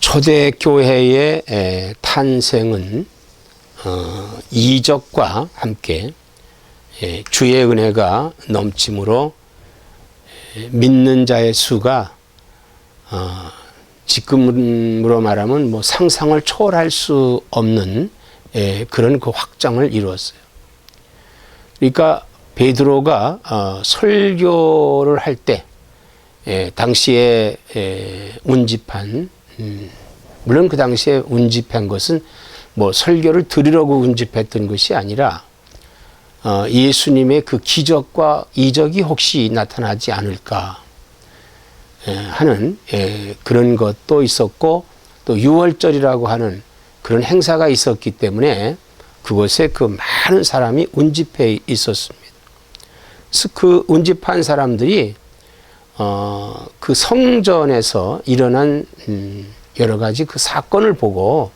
초대교회의 탄생은 이적과 함께 주의 은혜가 넘침으로 믿는 자의 수가 지금으로 말하면 뭐 상상을 초월할 수 없는 그런 그 확장을 이루었어요. 그러니까 베드로가 설교를 할 때 당시에 운집한 물론 그 당시에 운집한 것은 뭐 설교를 들으려고 운집했던 것이 아니라 예수님의 그 기적과 이적이 혹시 나타나지 않을까 하는 그런 것도 있었고, 또 유월절이라고 하는 그런 행사가 있었기 때문에 그곳에 그 많은 사람이 운집해 있었습니다. 그래서 그 운집한 사람들이 그 성전에서 일어난 여러 가지 그 사건을 보고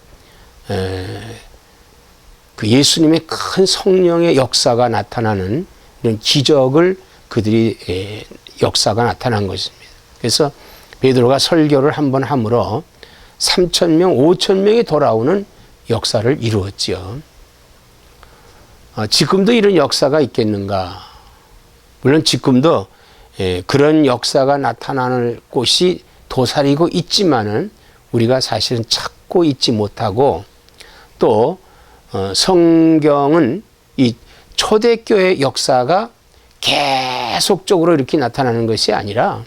그 예수님의 큰 성령의 역사가 나타나는 이런 기적을 그들이 역사가 나타난 것입니다. 그래서 베드로가 설교를 한번 함으로 3,000명, 5,000명이 돌아오는 역사를 이루었지요. 지금도 이런 역사가 있겠는가? 물론 지금도 그런 역사가 나타나는 곳이 도사리고 있지만은 우리가 사실은 찾고 있지 못하고, 또 성경은 이 초대교회 역사가 계속적으로 이렇게 나타나는 것이 아니라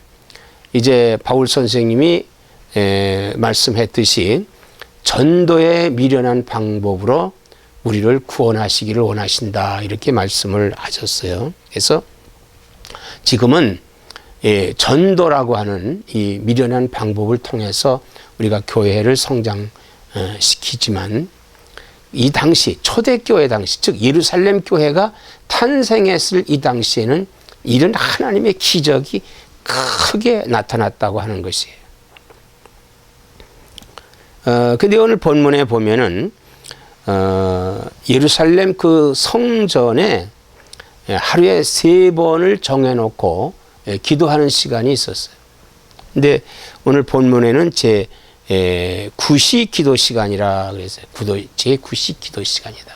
이제 바울 선생님이 말씀했듯이 전도에 미련한 방법으로 우리를 구원하시기를 원하신다, 이렇게 말씀을 하셨어요. 그래서 지금은 전도라고 하는 이 미련한 방법을 통해서 우리가 교회를 성장시키지만, 이 당시 초대교회 당시, 즉 예루살렘 교회가 탄생했을 이 당시에는 이런 하나님의 기적이 크게 나타났다고 하는 것이에요. 근데 오늘 본문에 보면은 예루살렘 그 성전에 하루에 3번을 정해놓고 기도하는 시간이 있었어요. 근데 오늘 본문에는 제 9시 기도 시간이라 그랬어요. 제 9시 기도 시간이다.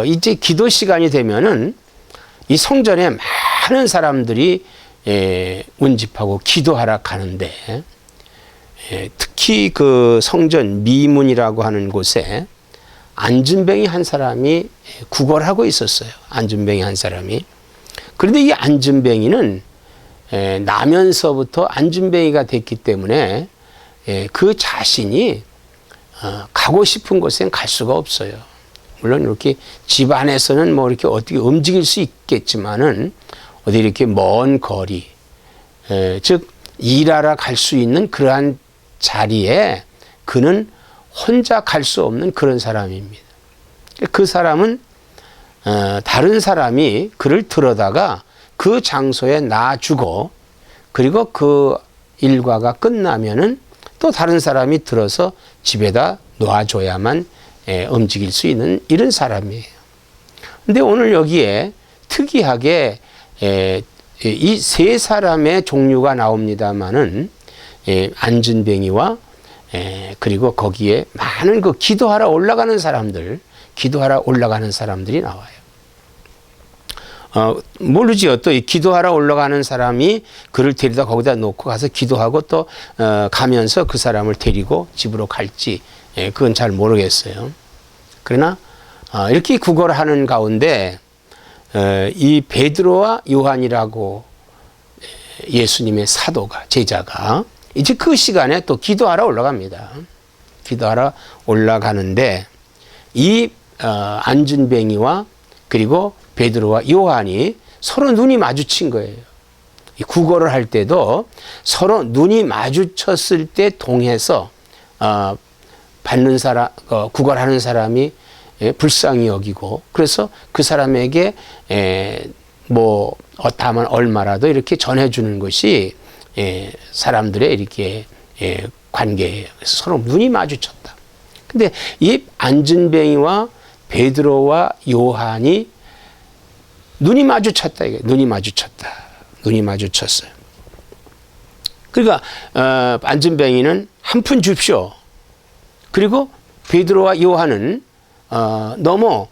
이제 기도 시간이 되면은 이 성전에 많은 사람들이 운집하고 기도하러 가는데, 특히 그 성전 미문이라고 하는 곳에 안준뱅이 한 사람이 구걸하고 있었어요. 안준뱅이 한 사람이. 그런데 이 안준뱅이는 나면서부터 안준뱅이가 됐기 때문에 그 자신이 가고 싶은 곳엔 갈 수가 없어요. 물론 이렇게 집 안에서는 뭐 이렇게 어떻게 움직일 수 있겠지만은 어디 이렇게 먼 거리, 즉 일하러 갈 수 있는 그러한 자리에 그는 혼자 갈 수 없는 그런 사람입니다. 그 사람은 다른 사람이 그를 들어다가 그 장소에 놔주고, 그리고 그 일과가 끝나면은 또 다른 사람이 들어서 집에다 놔줘야만 움직일 수 있는 이런 사람이에요. 근데 오늘 여기에 특이하게 이 3사람의 종류가 나옵니다만은 안준뱅이와 그리고 거기에 많은 그 기도하러 올라가는 사람들이 나와요. 모르지요. 또 이 기도하러 올라가는 사람이 그를 데리다 거기다 놓고 가서 기도하고 또 가면서 그 사람을 데리고 집으로 갈지 그건 잘 모르겠어요. 그러나 이렇게 구걸하는 가운데 이 베드로와 요한이라고 예수님의 사도가, 제자가 이제 그 시간에 또 기도하러 올라갑니다. 기도하러 올라가는데 이 안준뱅이와 그리고 베드로와 요한이 서로 눈이 마주친 거예요. 이 구걸을 할 때도 서로 눈이 마주쳤을 때 동해서 받는 사람, 구걸하는 사람이 불쌍히 여기고, 그래서 그 사람에게 뭐 다만 얼마라도 이렇게 전해주는 것이 사람들의 이렇게 관계예요. 그래서 서로 눈이 마주쳤다. 근데 이 안준뱅이와 베드로와 요한이 눈이 마주쳤다. 이게 눈이 마주쳤어요. 그러니까 안진뱅이는 한 푼 줍쇼. 그리고 베드로와 요한은 넘어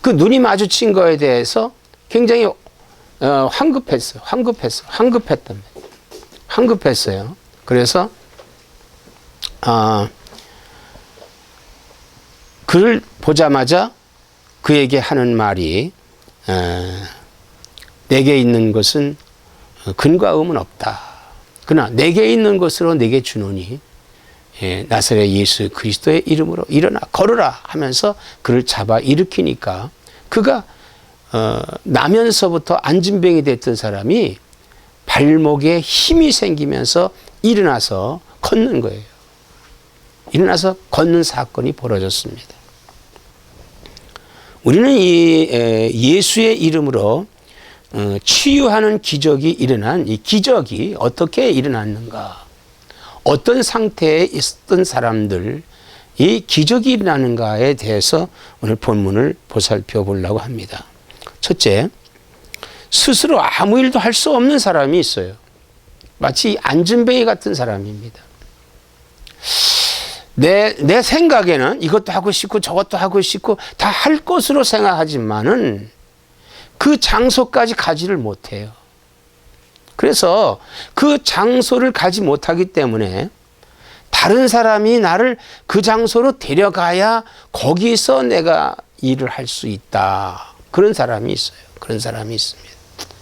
그 눈이 마주친 거에 대해서 굉장히 황급했어요. 그래서 그를 보자마자 그에게 하는 말이 내게 있는 것은 근과 음은 없다. 그러나 내게 있는 것으로 내게 주노니 나사렛 예수 그리스도의 이름으로 일어나 걸으라 하면서 그를 잡아 일으키니까 그가 나면서부터 안진뱅이 됐던 사람이 발목에 힘이 생기면서 일어나서 걷는 거예요. 일어나서 걷는 사건이 벌어졌습니다. 우리는 이 예수의 이름으로 치유하는 기적이 일어난 이 기적이 어떻게 일어났는가? 어떤 상태에 있었던 사람들 이 기적이 일어나는가에 대해서 오늘 본문을 보살펴 보려고 합니다. 첫째, 스스로 아무 일도 할 수 없는 사람이 있어요. 마치 안진뱅이 같은 사람입니다. 내 생각에는 이것도 하고 싶고 저것도 하고 싶고 다 할 것으로 생각하지만은 그 장소까지 가지를 못해요. 그래서 그 장소를 가지 못하기 때문에 다른 사람이 나를 그 장소로 데려가야 거기서 내가 일을 할 수 있다. 그런 사람이 있어요. 그런 사람이 있습니다.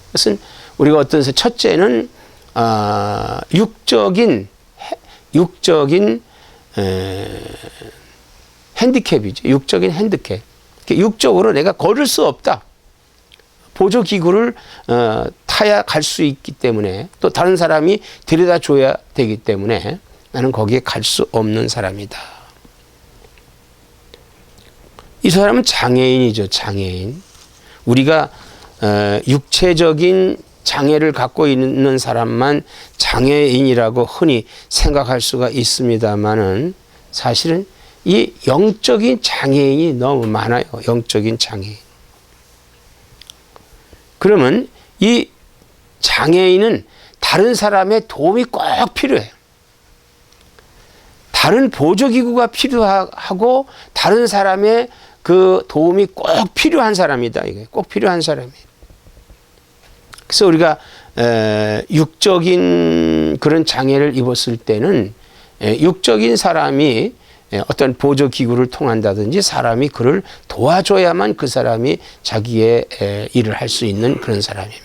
그것은 우리가 어떤 첫째는 육적인 핸디캡이죠. 육적인 핸디캡. 육적으로 내가 걸을 수 없다. 보조기구를 타야 갈 수 있기 때문에 또 다른 사람이 데려다 줘야 되기 때문에 나는 거기에 갈 수 없는 사람이다. 이 사람은 장애인이죠. 장애인. 우리가 육체적인 장애를 갖고 있는 사람만 장애인이라고 흔히 생각할 수가 있습니다만은 사실은 이 영적인 장애인이 너무 많아요. 영적인 장애인. 그러면 이 장애인은 다른 사람의 도움이 꼭 필요해요. 다른 보조기구가 필요하고 다른 사람의 그 도움이 꼭 필요한 사람이다. 이게 꼭 필요한 사람이에요. 그래서 우리가 육적인 그런 장애를 입었을 때는 육적인 사람이 어떤 보조기구를 통한다든지 사람이 그를 도와줘야만 그 사람이 자기의 일을 할 수 있는 그런 사람입니다.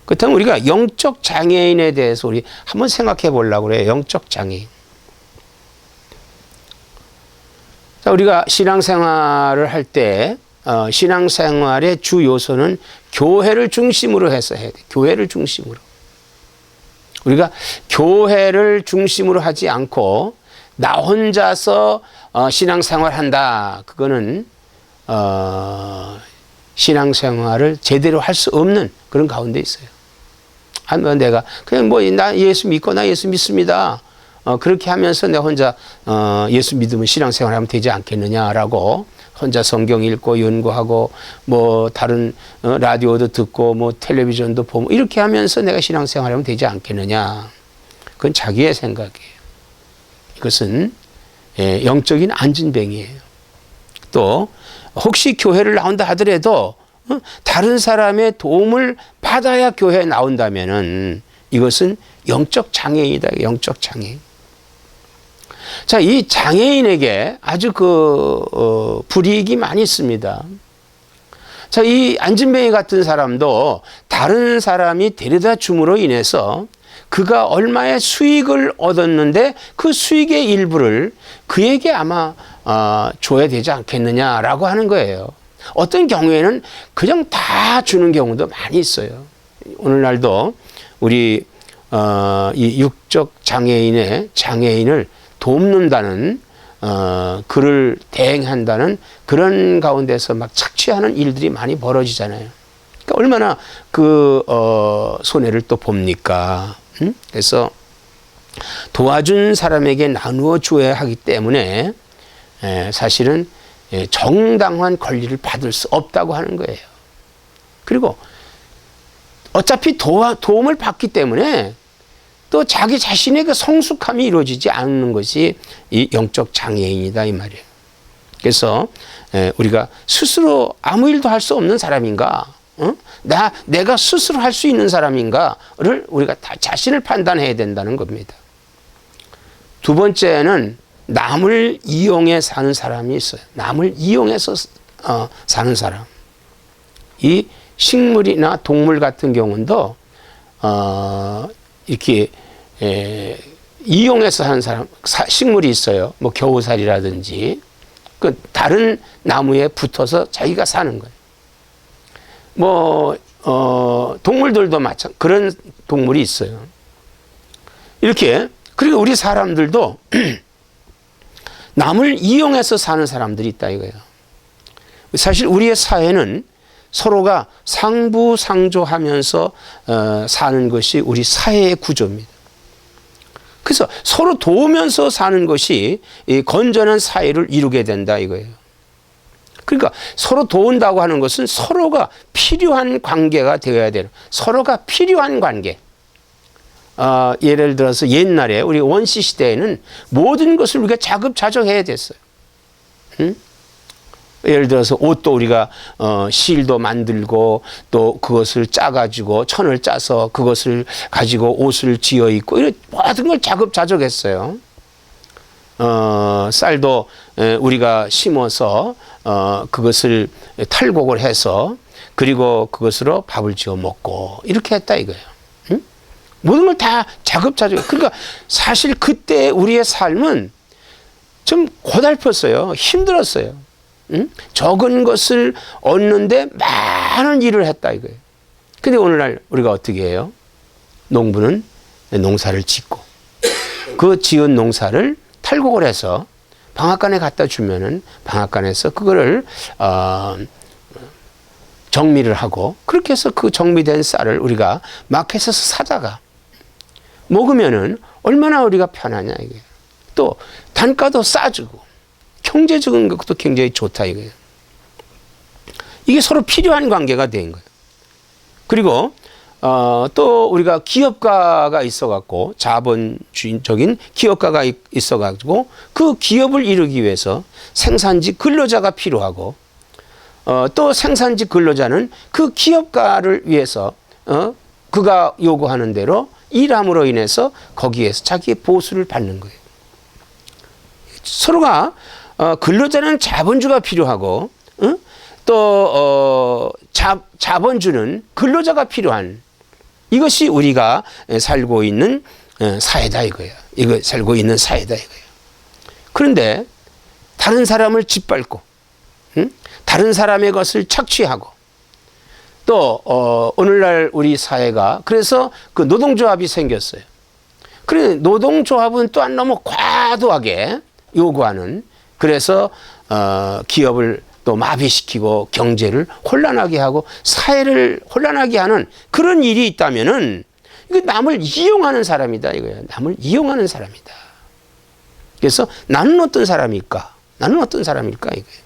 그렇다면 우리가 영적 장애인에 대해서 우리 한번 생각해 보려고 그래요. 영적 장애인. 자, 우리가 신앙생활을 할 때 신앙생활의 주 요소는 교회를 중심으로 해서 해야 돼. 교회를 중심으로. 우리가 교회를 중심으로 하지 않고 나 혼자서 신앙생활 한다. 그거는 신앙생활을 제대로 할 수 없는 그런 가운데 있어요. 아니면 내가 그냥 나 예수 믿고 나 예수 믿습니다. 그렇게 하면서 내가 혼자 예수 믿으면 신앙생활 하면 되지 않겠느냐라고 혼자 성경 읽고 연구하고 뭐 다른 라디오도 듣고 뭐 텔레비전도 보고 이렇게 하면서 내가 신앙생활 하면 되지 않겠느냐. 그건 자기의 생각이에요. 이것은 영적인 안진뱅이에요. 또 혹시 교회를 나온다 하더라도 다른 사람의 도움을 받아야 교회에 나온다면은 이것은 영적 장애인이다. 영적 장애인. 자, 이 장애인에게 아주 불이익이 많이 있습니다. 자, 이 안진뱅이 같은 사람도 다른 사람이 데려다 줌으로 인해서 그가 얼마의 수익을 얻었는데 그 수익의 일부를 그에게 아마 줘야 되지 않겠느냐라고 하는 거예요. 어떤 경우에는 그냥 다 주는 경우도 많이 있어요. 오늘날도 우리 이 육적 장애인을 돕는다는 그를 대행한다는 그런 가운데서 막 착취하는 일들이 많이 벌어지잖아요. 그러니까 얼마나 손해를 또 봅니까? 그래서 도와준 사람에게 나누어 주어야 하기 때문에 사실은 정당한 권리를 받을 수 없다고 하는 거예요. 그리고 어차피 도움을 받기 때문에 또 자기 자신의 그 성숙함이 이루어지지 않는 것이 이 영적 장애인이다 이 말이에요. 그래서 우리가 스스로 아무 일도 할 수 없는 사람인가, 내가 스스로 할 수 있는 사람인가를 우리가 다 자신을 판단해야 된다는 겁니다. 두 번째는 남을 이용해 사는 사람이 있어요. 남을 이용해서 사는 사람. 이 식물이나 동물 같은 경우도 이렇게 이용해서 사는 사람, 식물이 있어요. 뭐 겨우살이라든지 그 다른 나무에 붙어서 자기가 사는 거예요. 뭐 동물들도 마찬가지 그런 동물이 있어요. 이렇게 그리고 우리 사람들도 남을 이용해서 사는 사람들이 있다 이거예요. 사실 우리의 사회는 서로가 상부상조하면서 사는 것이 우리 사회의 구조입니다. 그래서 서로 도우면서 사는 것이 이 건전한 사회를 이루게 된다 이거예요. 그러니까 서로 도운다고 하는 것은 서로가 필요한 관계가 되어야 돼요. 서로가 필요한 관계. 예를 들어서 옛날에 우리 원시 시대에는 모든 것을 우리가 자급자족해야 됐어요. 응? 예를 들어서 옷도 우리가 실도 만들고 또 그것을 짜가지고 천을 짜서 그것을 가지고 옷을 지어 입고 이런 모든 걸 자급자족했어요. 쌀도 우리가 심어서 그것을 탈곡을 해서 그리고 그것으로 밥을 지어 먹고 이렇게 했다 이거예요. 응? 모든 걸 다 자급자족. 그러니까 사실 그때 우리의 삶은 좀 고달팠어요. 힘들었어요. 응? 적은 것을 얻는데 많은 일을 했다 이거예요. 근데 오늘날 우리가 어떻게 해요? 농부는 농사를 짓고 그 지은 농사를 탈곡을 해서 방앗간에 갖다 주면은 방앗간에서 그거를 정미를 하고 그렇게 해서 그 정미된 쌀을 우리가 마켓에서 사다가 먹으면은 얼마나 우리가 편하냐 이게. 또 단가도 싸주고 경제적인 것도 굉장히 좋다 이거예요. 이게 서로 필요한 관계가 된 거예요. 그리고 또 우리가 기업가가 있어갖고 자본주의적인 기업가가 있어가지고 그 기업을 이루기 위해서 생산직 근로자가 필요하고 또 생산직 근로자는 그 기업가를 위해서 그가 요구하는 대로 일함으로 인해서 거기에서 자기의 보수를 받는 거예요. 서로가 근로자는 자본주가 필요하고 또 자본주는 근로자가 필요한 이것이 우리가 살고 있는 사회다 이거예요. 이거 살고 있는 사회다 이거예요. 그런데 다른 사람을 짓밟고 다른 사람의 것을 착취하고 또 오늘날 우리 사회가 그래서 그 노동조합이 생겼어요. 그런데 노동조합은 또한 너무 과도하게 요구하는 그래서 기업을 또 마비시키고 경제를 혼란하게 하고 사회를 혼란하게 하는 그런 일이 있다면은 이거 남을 이용하는 사람이다 이거예요. 남을 이용하는 사람이다. 그래서 나는 어떤 사람일까? 나는 어떤 사람일까 이거예요.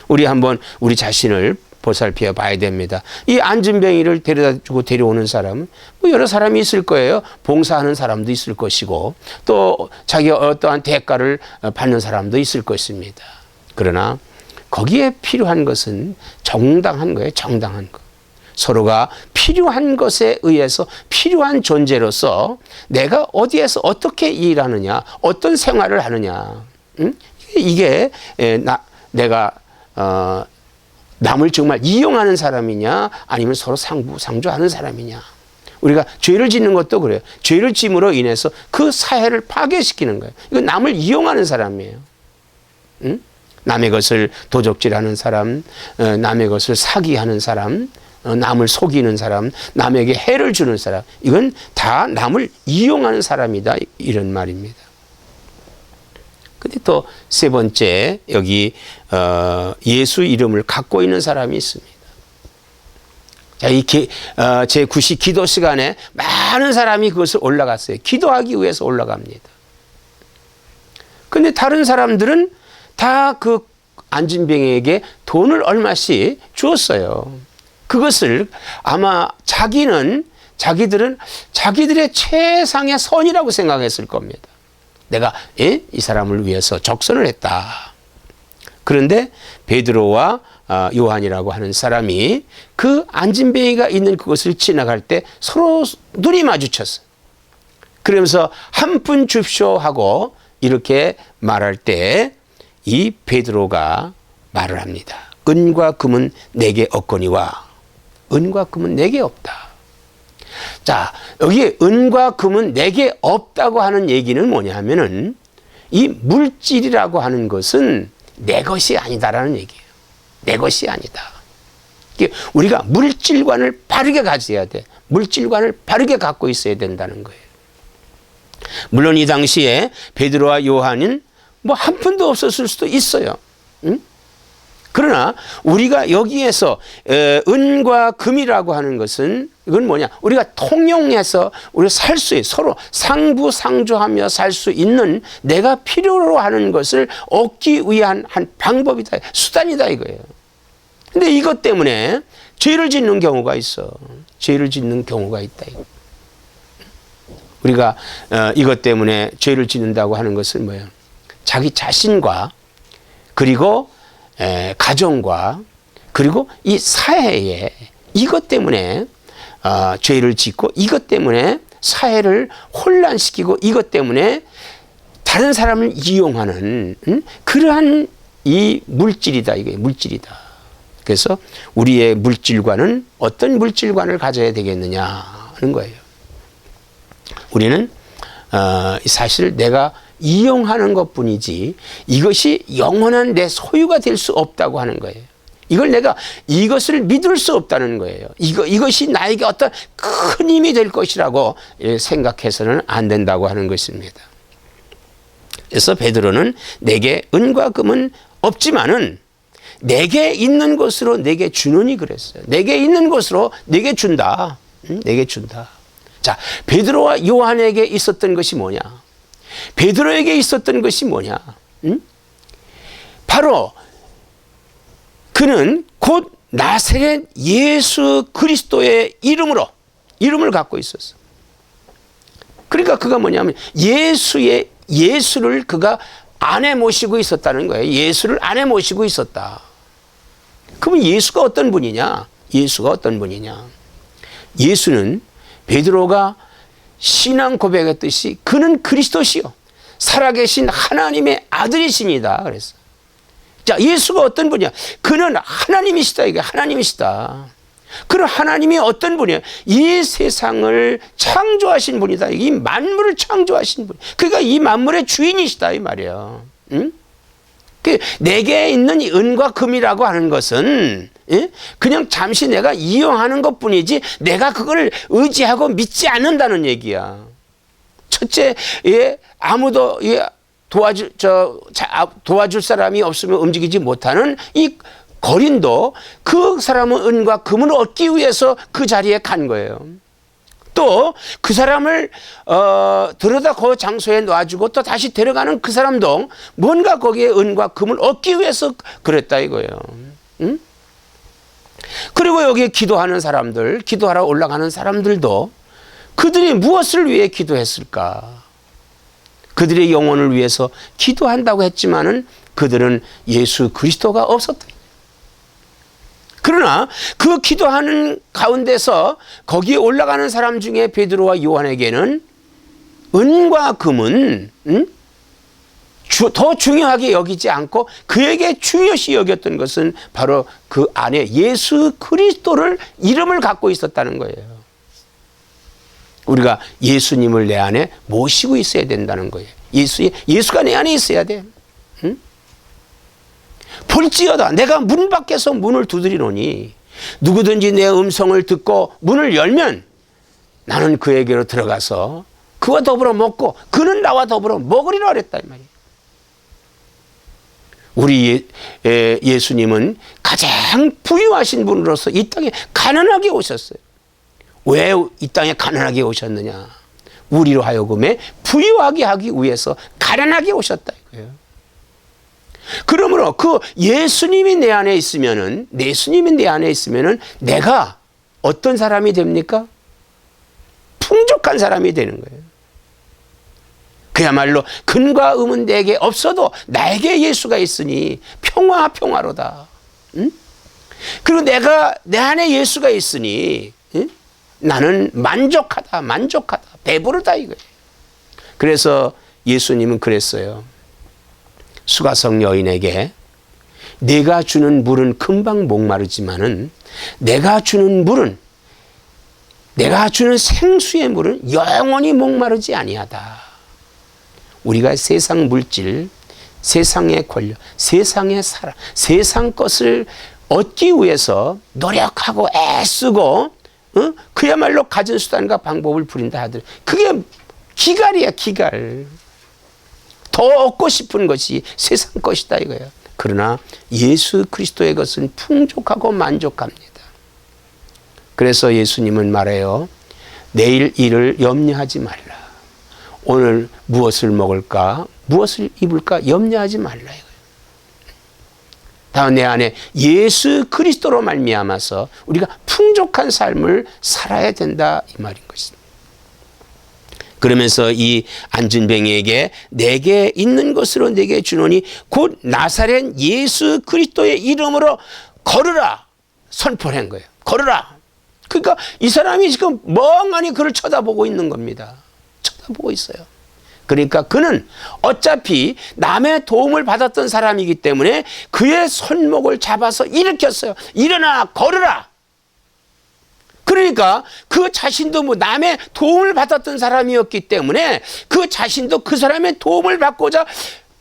우리 한번 우리 자신을 보살펴 봐야 됩니다. 이 안진뱅이를 데려다 주고 데려오는 사람, 뭐 여러 사람이 있을 거예요. 봉사하는 사람도 있을 것이고, 또 자기가 어떠한 대가를 받는 사람도 있을 것입니다. 그러나 거기에 필요한 것은 정당한 거예요. 정당한 거. 서로가 필요한 것에 의해서 필요한 존재로서 내가 어디에서 어떻게 일하느냐, 어떤 생활을 하느냐, 이게 내가 남을 정말 이용하는 사람이냐 아니면 서로 상부상조하는 사람이냐. 우리가 죄를 짓는 것도 그래요. 죄를 짓음으로 인해서 그 사회를 파괴시키는 거예요. 이건 남을 이용하는 사람이에요. 응? 남의 것을 도적질하는 사람, 남의 것을 사기하는 사람, 남을 속이는 사람, 남에게 해를 주는 사람, 이건 다 남을 이용하는 사람이다 이런 말입니다. 근데 또 세 번째 여기 예수 이름을 갖고 있는 사람이 있습니다. 자, 이 제9시 기도 시간에 많은 사람이 그것을 올라갔어요. 기도하기 위해서 올라갑니다. 근데 다른 사람들은 다 그 안진뱅이에게 돈을 얼마씩 주었어요. 그것을 아마 자기들은 자기들의 최상의 선이라고 생각했을 겁니다. 내가 이 사람을 위해서 적선을 했다. 그런데 베드로와 요한이라고 하는 사람이 그 안진뱅이가 있는 그것을 지나갈 때 서로 눈이 마주쳤어요. 그러면서 한 푼 줍쇼 하고 이렇게 말할 때 이 베드로가 말을 합니다. 은과 금은 내게 없거니와 은과 금은 내게 없다. 자, 여기 은과 금은 내게 없다고 하는 얘기는 뭐냐 하면은 이 물질이라고 하는 것은 내 것이 아니다라는 얘기예요. 내 것이 아니다. 우리가 물질관을 바르게 가져야 돼. 물질관을 바르게 갖고 있어야 된다는 거예요. 물론 이 당시에 베드로와 요한은 뭐 한 푼도 없었을 수도 있어요. 응? 그러나 우리가 여기에서 은과 금이라고 하는 것은 이건 뭐냐? 우리가 통용해서 우리가 살 수 있는, 서로 상부상조하며 살 수 있는 내가 필요로 하는 것을 얻기 위한 한 방법이다, 수단이다 이거예요. 근데 이것 때문에 죄를 짓는 경우가 있어. 죄를 짓는 경우가 있다. 우리가 이것 때문에 죄를 짓는다고 하는 것은 뭐예요? 자기 자신과 그리고 가정과 그리고 이 사회에 이것 때문에 죄를 짓고 이것 때문에 사회를 혼란시키고 이것 때문에 다른 사람을 이용하는 그러한 이 물질이다. 이게 물질이다. 그래서 우리의 물질관은 어떤 물질관을 가져야 되겠느냐 하는 거예요. 우리는 사실 내가 이용하는 것뿐이지 이것이 영원한 내 소유가 될 수 없다고 하는 거예요. 이것을 믿을 수 없다는 거예요. 이것이 나에게 어떤 큰 힘이 될 것이라고 생각해서는 안 된다고 하는 것입니다. 그래서 베드로는 내게 은과 금은 없지만은 내게 있는 것으로 내게 주느니 그랬어요. 내게 있는 것으로 내게 준다. 내게 준다. 자, 베드로와 요한에게 있었던 것이 뭐냐? 베드로에게 있었던 것이 뭐냐? 바로 그는 곧 나사렛 예수 그리스도의 이름을 갖고 있었어. 그러니까 그가 뭐냐면 예수를 그가 안에 모시고 있었다는 거예요. 예수를 안에 모시고 있었다. 그러면 예수가 어떤 분이냐? 예수가 어떤 분이냐? 예수는 베드로가 신앙 고백했듯이 그는 그리스도시요 살아계신 하나님의 아들이시니다. 그랬어. 자, 예수가 어떤 분이야? 그는 하나님이시다. 이게 하나님이시다. 그런 하나님이 어떤 분이야? 이 세상을 창조하신 분이다. 이 만물을 창조하신 분. 그러니까 이 만물의 주인이시다 이 말이야. 응? 내게 있는 이 은과 금이라고 하는 것은 그냥 잠시 내가 이용하는 것뿐이지 내가 그걸 의지하고 믿지 않는다는 얘기야. 첫째, 아무도 도와줄 사람이 없으면 움직이지 못하는 이 거린도 그 사람은 은과 금을 얻기 위해서 그 자리에 간 거예요. 또 그 사람을 들여다 그 장소에 놔주고 또 다시 데려가는 그 사람도 뭔가 거기에 은과 금을 얻기 위해서 그랬다 이거예요. 응? 그리고 여기에 기도하는 사람들, 기도하러 올라가는 사람들도 그들이 무엇을 위해 기도했을까? 그들의 영혼을 위해서 기도한다고 했지만은 그들은 예수 그리스도가 없었다. 그러나 그 기도하는 가운데서 거기에 올라가는 사람 중에 베드로와 요한에게는 은과 금은 더 중요하게 여기지 않고 그에게 중요시 여겼던 것은 바로 그 안에 예수 그리스도를 이름을 갖고 있었다는 거예요. 우리가 예수님을 내 안에 모시고 있어야 된다는 거예요. 예수가 내 안에 있어야 돼. 응? 볼지어다 내가 문 밖에서 문을 두드리노니 누구든지 내 음성을 듣고 문을 열면 나는 그에게로 들어가서 그와 더불어 먹고 그는 나와 더불어 먹으리라 그랬다 이 말이에요. 우리 예수님은 가장 부유하신 분으로서 이 땅에 가난하게 오셨어요. 왜 이 땅에 가난하게 오셨느냐? 우리로 하여금에 부유하게 하기 위해서 가난하게 오셨다 이거예요. 그러므로 그 예수님이 내 안에 있으면은, 예수님이 내 안에 있으면은 내가 어떤 사람이 됩니까? 풍족한 사람이 되는 거예요. 그야말로 근과 음은 내게 없어도 나에게 예수가 있으니 평화로다. 응? 그리고 내 안에 예수가 있으니, 응? 나는 만족하다. 배부르다 이거예요. 그래서 예수님은 그랬어요. 수가성 여인에게 내가 주는 물은 금방 목마르지만은 내가 주는 생수의 물은 영원히 목마르지 아니하다. 우리가 세상 물질, 세상의 권력, 세상의 사랑, 세상 것을 얻기 위해서 노력하고 애쓰고 그야말로 가진 수단과 방법을 부린다 하더라도 그게 기갈이야, 기갈. 더 얻고 싶은 것이 세상 것이다 이거예요. 그러나 예수 그리스도의 것은 풍족하고 만족합니다. 그래서 예수님은 말해요. 내일 일을 염려하지 말라. 오늘 무엇을 먹을까, 무엇을 입을까 염려하지 말라 이거예요. 다음 내 안에 예수 그리스도로 말미암아서 우리가 풍족한 삶을 살아야 된다 이 말인 것입니다. 그러면서 이 안진뱅이에게 내게 있는 것으로 내게 주노니 곧 나사렛 예수 그리스도의 이름으로 걸으라 선포를 한 거예요. 걸으라. 그러니까 이 사람이 지금 멍하니 그를 쳐다보고 있는 겁니다. 쳐다보고 있어요. 그러니까 그는 어차피 남의 도움을 받았던 사람이기 때문에 그의 손목을 잡아서 일으켰어요. 일어나 걸으라. 그러니까 그 자신도 뭐 남의 도움을 받았던 사람이었기 때문에 그 자신도 그 사람의 도움을 받고자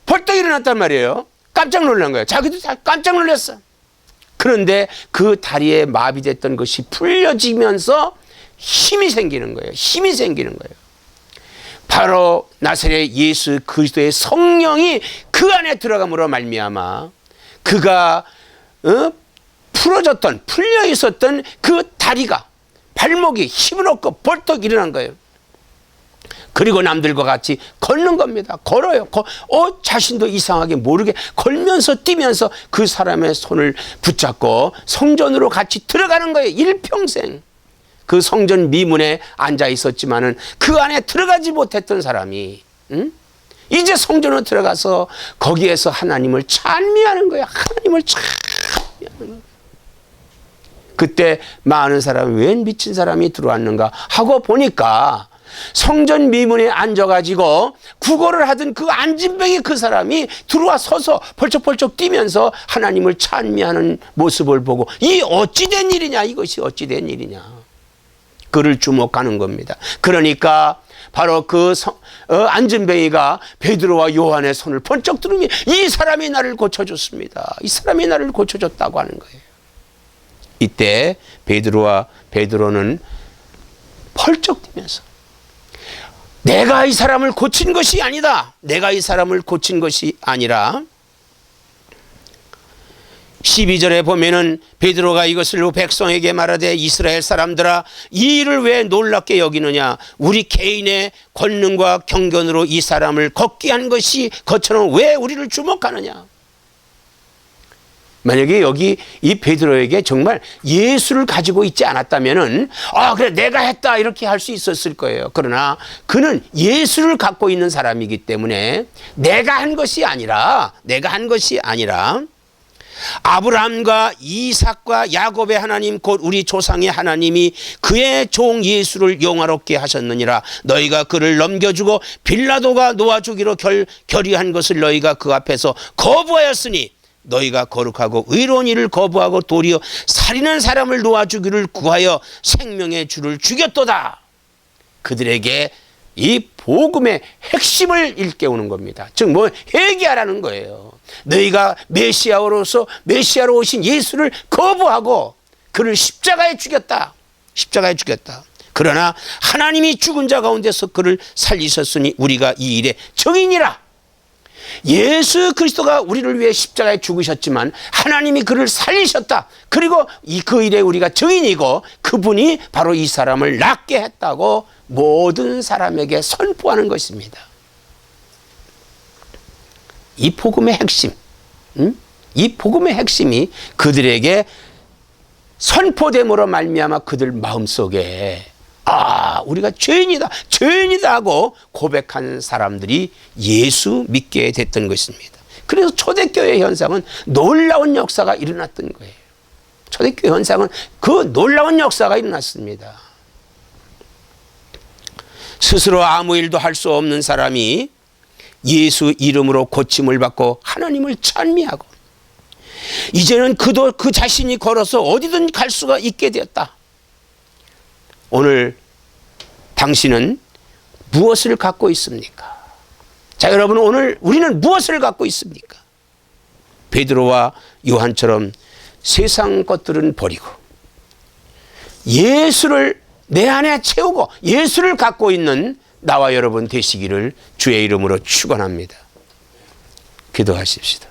벌떡 일어났단 말이에요. 깜짝 놀란 거예요. 자기도 깜짝 놀랐어. 그런데 그 다리에 마비됐던 것이 풀려지면서 힘이 생기는 거예요. 힘이 생기는 거예요. 바로 나사렛 예수 그리스도의 성령이 그 안에 들어감으로 말미암아 그가 풀려 있었던 그 다리가 발목이 힘을 얻고 벌떡 일어난 거예요. 그리고 남들과 같이 걷는 겁니다. 걸어요. 자신도 이상하게 모르게 걸면서 뛰면서 그 사람의 손을 붙잡고 성전으로 같이 들어가는 거예요. 일평생. 그 성전 미문에 앉아 있었지만은 그 안에 들어가지 못했던 사람이 이제 성전으로 들어가서 거기에서 하나님을 찬미하는 거예요. 하나님을 찬미하는 거예요. 그때 많은 사람이 웬 미친 사람이 들어왔는가 하고 보니까 성전 미문에 앉아가지고 구걸을 하던 그 안진뱅이 그 사람이 들어와 서서 벌쩍벌쩍 뛰면서 하나님을 찬미하는 모습을 보고 이 어찌된 일이냐, 이것이 어찌된 일이냐. 그를 주목하는 겁니다. 그러니까 바로 그 안진뱅이가 베드로와 요한의 손을 번쩍 들으며 이 사람이 나를 고쳐줬습니다. 이 사람이 나를 고쳐줬다고 하는 거예요. 이때 베드로는 펄쩍 뛰면서 내가 이 사람을 고친 것이 아니다. 내가 이 사람을 고친 것이 아니라 12절에 보면은 베드로가 이것을 백성에게 말하되 이스라엘 사람들아 이 일을 왜 놀랍게 여기느냐. 우리 개인의 권능과 경건으로 이 사람을 걷게 한 것이 것처럼 왜 우리를 주목하느냐. 만약에 여기 이 베드로에게 정말 예수를 가지고 있지 않았다면은 그래 내가 했다 이렇게 할 수 있었을 거예요. 그러나 그는 예수를 갖고 있는 사람이기 때문에 내가 한 것이 아니라 아브라함과 이삭과 야곱의 하나님 곧 우리 조상의 하나님이 그의 종 예수를 영화롭게 하셨느니라. 너희가 그를 넘겨주고 빌라도가 놓아주기로 결의한 것을 너희가 그 앞에서 거부하였으니 너희가 거룩하고 의로운 일을 거부하고 도리어 살인한 사람을 놓아주기를 구하여 생명의 주를 죽였도다. 그들에게 이 복음의 핵심을 일깨우는 겁니다. 즉 회개하라는 거예요. 너희가 메시아로 오신 예수를 거부하고 그를 십자가에 죽였다. 그러나 하나님이 죽은 자 가운데서 그를 살리셨으니 우리가 이 일의 증인이라. 예수 그리스도가 우리를 위해 십자가에 죽으셨지만 하나님이 그를 살리셨다. 그리고 그 일에 우리가 증인이고 그분이 바로 이 사람을 낫게 했다고 모든 사람에게 선포하는 것입니다. 이 복음의 핵심, 이 복음의 핵심이 그들에게 선포됨으로 말미암아 그들 마음속에 우리가 죄인이다 하고 고백한 사람들이 예수 믿게 됐던 것입니다. 그래서 초대교회 현상은 놀라운 역사가 일어났던 거예요. 초대교회 현상은 그 놀라운 역사가 일어났습니다. 스스로 아무 일도 할 수 없는 사람이 예수 이름으로 고침을 받고 하나님을 찬미하고 이제는 그도 그 자신이 걸어서 어디든 갈 수가 있게 되었다. 오늘 당신은 무엇을 갖고 있습니까? 자, 여러분, 오늘 우리는 무엇을 갖고 있습니까? 베드로와 요한처럼 세상 것들은 버리고 예수를 내 안에 채우고 예수를 갖고 있는 나와 여러분 되시기를 주의 이름으로 축원합니다. 기도하십시다.